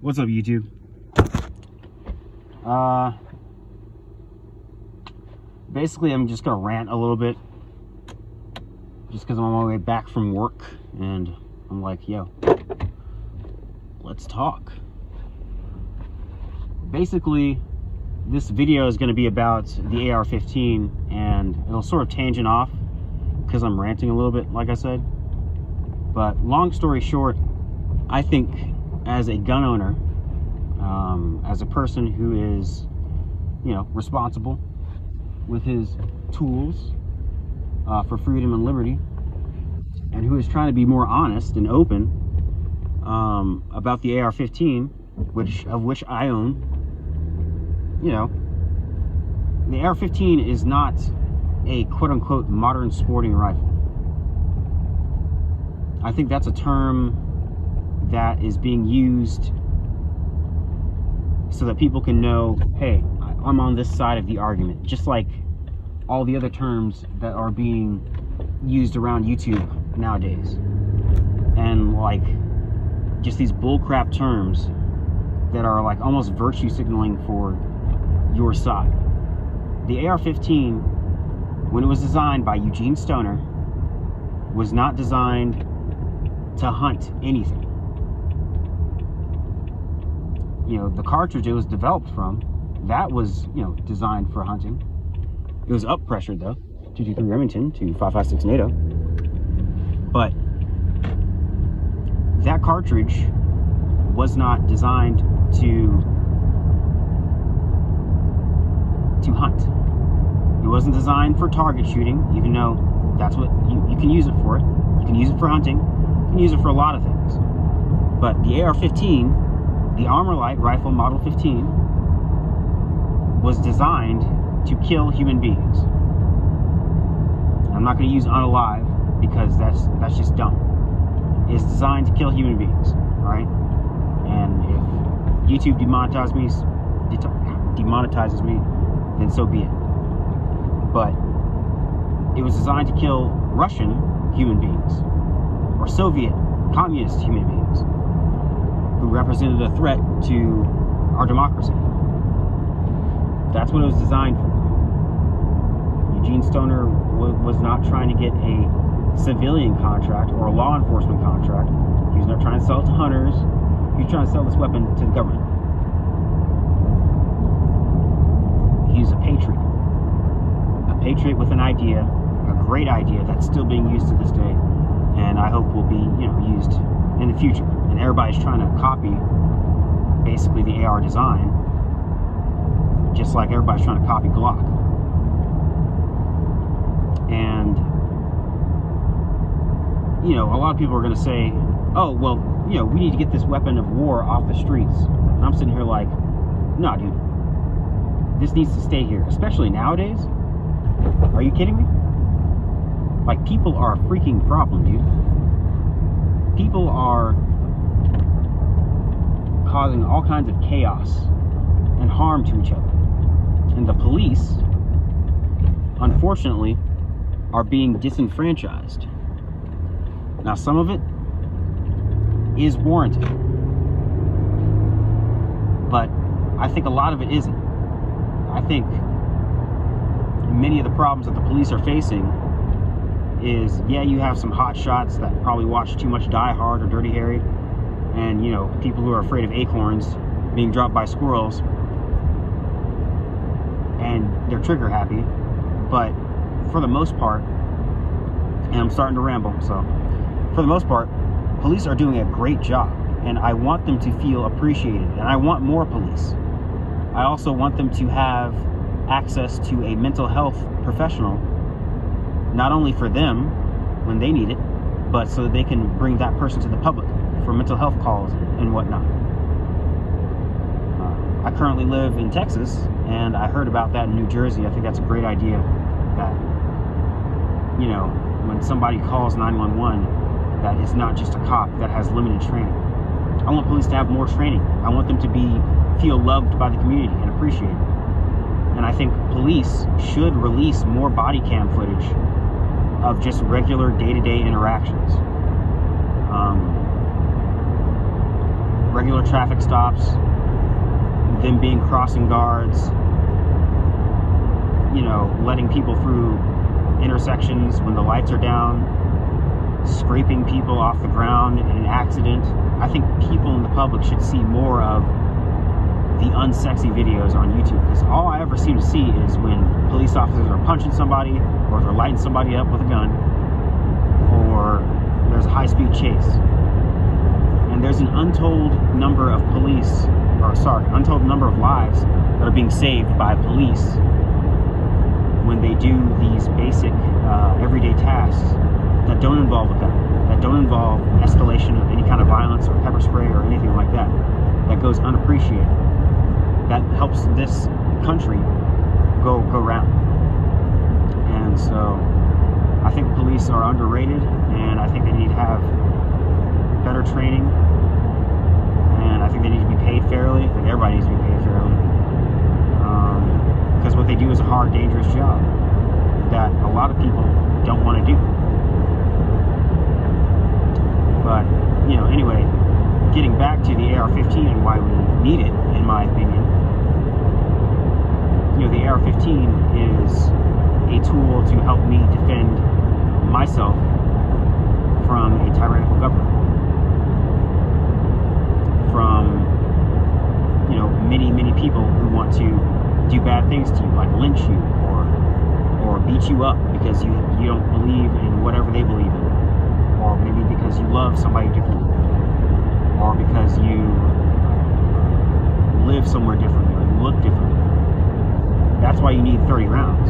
What's up, YouTube? Basically, I'm just gonna rant a little bit just because I'm on my way back from work and I'm like, yo, let's talk. Basically, this video is going to be about the AR-15, and it'll sort of tangent off because I'm ranting a little bit, like I said. But long story short, I think as a gun owner, as a person who is, responsible with his tools for freedom and liberty, and who is trying to be more honest and open about the AR-15, of which I own. The AR-15 is not a quote-unquote modern sporting rifle. I think that's a term that is being used so that people can know, hey, I'm on this side of the argument, just like all the other terms that are being used around YouTube nowadays. And like just these bullcrap terms that are like almost virtue signaling for your side. The AR-15, when it was designed by Eugene Stoner, was not designed to hunt anything. The cartridge it was developed from, that was, designed for hunting. It was up pressured though, 223 Remington to 5.56 NATO. But that cartridge was not designed to hunt. It wasn't designed for target shooting, even though that's what you can use it for. You can use it for hunting. You can use it for a lot of things. But the AR-15, the Armorlight Rifle Model 15, was designed to kill human beings. I'm not going to use unalive because that's just dumb. It's designed to kill human beings, all right? And if YouTube demonetizes me, then so be it. But it was designed to kill Russian human beings, or Soviet communist human beings, who represented a threat to our democracy. That's what it was designed for. Eugene Stoner was not trying to get a civilian contract or a law enforcement contract. He was not trying to sell it to hunters. He was trying to sell this weapon to the government. He's a patriot. A patriot with an idea, a great idea that's still being used to this day, and I hope will be, used in the future. And everybody's trying to copy basically the AR design, just like everybody's trying to copy Glock. And a lot of people are going to say, oh, well, we need to get this weapon of war off the streets. And I'm sitting here like, no, dude. This needs to stay here, especially nowadays. Are you kidding me? Like, people are a freaking problem, dude. People are causing all kinds of chaos and harm to each other. And the police, unfortunately, are being disenfranchised. Now, some of it is warranted, but I think a lot of it isn't. I think many of the problems that the police are facing is, yeah, you have some hot shots that probably watch too much Die Hard or Dirty Harry, and people who are afraid of acorns being dropped by squirrels, and they're trigger happy. But for the most part, and I'm starting to ramble, so for the most part, police are doing a great job, and I want them to feel appreciated, and I want more police. I also want them to have access to a mental health professional, not only for them when they need it, but so that they can bring that person to the public for mental health calls and whatnot. I currently live in Texas, and I heard about that in New Jersey. I think that's a great idea, that, when somebody calls 911, that is not just a cop that has limited training. I want police to have more training. I want them to feel loved by the community and appreciated. And I think police should release more body cam footage of just regular day-to-day interactions. regular traffic stops, them being crossing guards, you know, letting people through intersections when the lights are down, scraping people off the ground in an accident. I think people in the public should see more of the unsexy videos on YouTube, because all I ever seem to see is when police officers are punching somebody, or they're lighting somebody up with a gun, or there's a high-speed chase. And there's an untold number of untold number of lives that are being saved by police when they do these basic everyday tasks that don't involve a gun, that don't involve escalation of any kind of violence or pepper spray or anything like that, that goes unappreciated, that helps this country go round. And so I think police are underrated, and I think they need to have better training, and I think they need to be paid fairly. I think everybody needs to be paid fairly, because what they do is a hard, dangerous job that a lot of people don't want to do. But, you know, anyway, getting back to the AR-15 and why we need it, in my opinion, you know, the AR-15 is a tool to help me defend myself from a tyrannical government, from, you know, many people who want to do bad things to you, like lynch you or beat you up because you don't believe in whatever they believe in, or maybe because you love somebody differently, or because you live somewhere differently, or you look differently. That's why you need 30 rounds,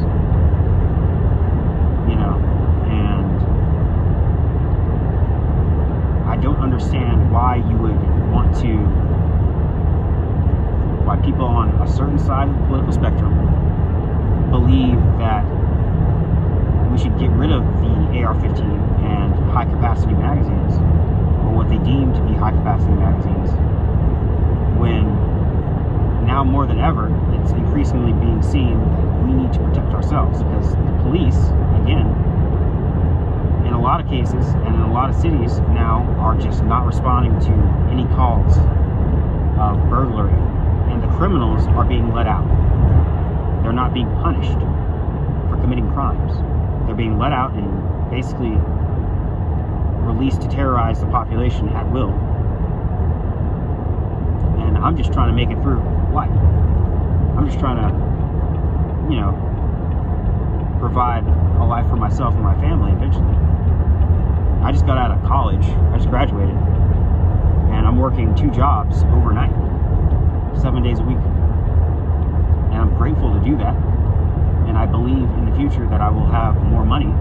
you know. And I don't understand why you would want to, why people on a certain side of the political spectrum believe that we should get rid of the AR-15 and high-capacity magazines, or what they deem to be high-capacity magazines, when now more than ever, it's increasingly being seen that we need to protect ourselves, because the police, again, in a lot of cases and in a lot of cities now, are just not responding to any calls of burglary, and the criminals are being let out. They're not being punished for committing crimes. They're being let out and basically released to terrorize the population at will. And I'm just trying to make it through life. I'm just trying to, you know, provide a life for myself and my family eventually. I just got out of college. I just graduated. And I'm working 2 jobs overnight, 7 days a week. And I'm grateful to do that. And I believe in the future that I will have more money.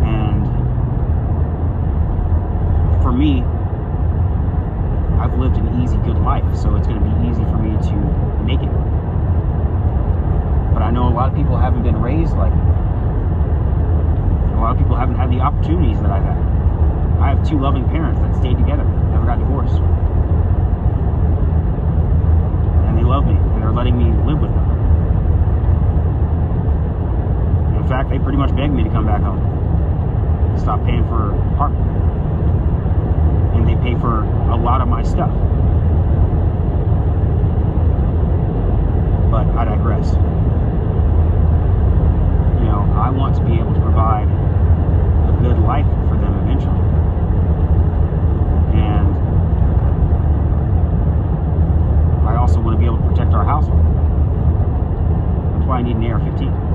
And for me, I've lived an easy, good life, so it's going to be easy for me to make it. But I know a lot of people haven't been raised like me. A lot of people haven't had the opportunities that I've had. I have 2 loving parents that stayed together, never got divorced. And they love me, and they're letting me live with them. In fact, they pretty much begged me to come back home, to stop paying for apartment. And they pay for a lot of my stuff. But I digress. You know, I want to be able to provide a good life for them eventually. And I also want to be able to protect our household. That's why I need an AR-15.